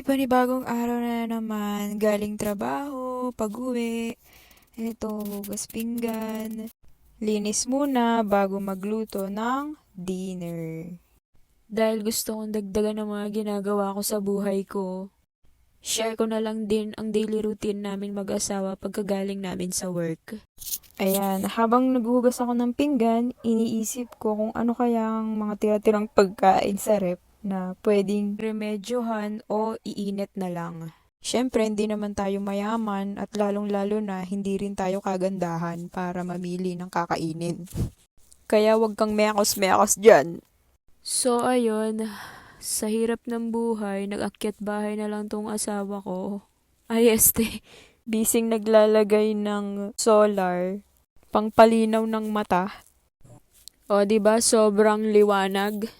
Panibagong araw na naman, galing trabaho, pag-uwi, eto, hugas pinggan, linis muna bago magluto ng dinner. Dahil gusto kong dagdagan ng mga ginagawa ko sa buhay ko, share ko na lang din ang daily routine namin mag-asawa pagkagaling namin sa work. Ayan, habang naghuhugas ako ng pinggan, iniisip ko kung ano kayang mga tira-tirang pagkain sa rep na pwedeng remedyohan o iinit na lang. Siyempre, hindi naman tayo mayaman at lalong-lalo na hindi rin tayo kagandahan para mamili ng kakainin. Kaya wag kang mekos-mekos dyan. So, ayun, sa hirap ng buhay, nag-akyat bahay na lang tong asawa ko. Ay, bising naglalagay ng solar, pangpalinaw ng mata. O, di ba sobrang liwanag?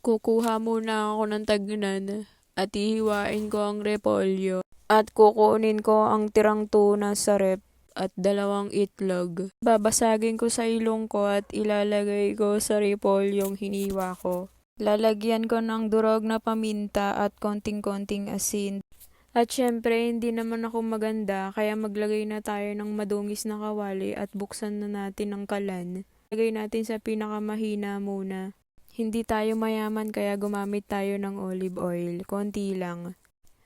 Kukuha muna ako ng tagnan at hihiwain ko ang repolyo. At kukunin ko ang tirang tuna sa rep at 2 itlog. Babasagin ko sa ilong ko at ilalagay ko sa repolyong hiniwa ko. Lalagyan ko ng durog na paminta at konting-konting asin. At syempre, hindi naman ako maganda, kaya maglagay na tayo ng madungis na kawali at buksan na natin ang kalan. Lagay natin sa pinakamahina muna. Hindi tayo mayaman kaya gumamit tayo ng olive oil, konti lang.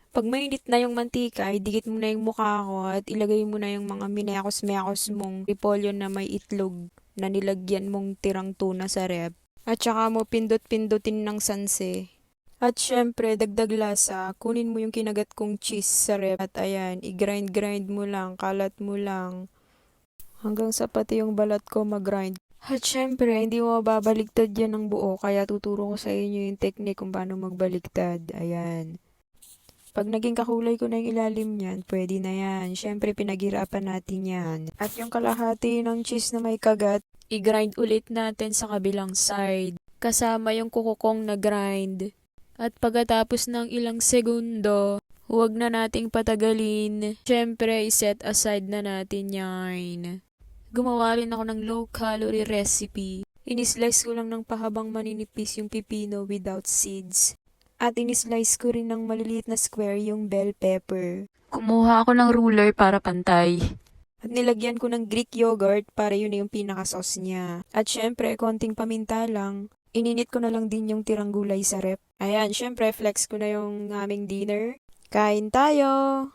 Pag mainit na yung mantika, idikit mo na yung mukha ko at ilagay mo na yung mga minekos-mekos mong repolyo na may itlog na nilagyan mong tirang tuna sa rep. At saka mo pindot-pindutin ng sanse. At syempre, dagdag lasa, kunin mo yung kinagat kong cheese sa rep at ayan, i-grind-grind mo lang, kalat mo lang. Hanggang sa pati yung balat ko mag-grind. At syempre, hindi mo mababaligtad yan ng buo, kaya tuturo ko sa inyo yung technique kung paano magbaligtad. Ayan. Pag naging kakulay ko na yung ilalim niyan, pwede na yan. Syempre, pinaghirapan natin yan. At yung kalahati ng cheese na may kagat, i-grind ulit natin sa kabilang side. Kasama yung kukukong na grind. At pagkatapos ng ilang segundo, huwag na nating patagalin. Syempre, iset aside na natin yan. Gumawa rin ako ng low-calorie recipe. Inislice ko lang ng pahabang maninipis yung pipino without seeds. At inislice ko rin ng maliliit na square yung bell pepper. Kumuha ako ng ruler para pantay. At nilagyan ko ng Greek yogurt para yun yung pinaka-sauce niya. At syempre, konting paminta lang. Ininit ko na lang din yung tirang gulay sa rep. Ayan, syempre, flex ko na yung aming dinner. Kain tayo!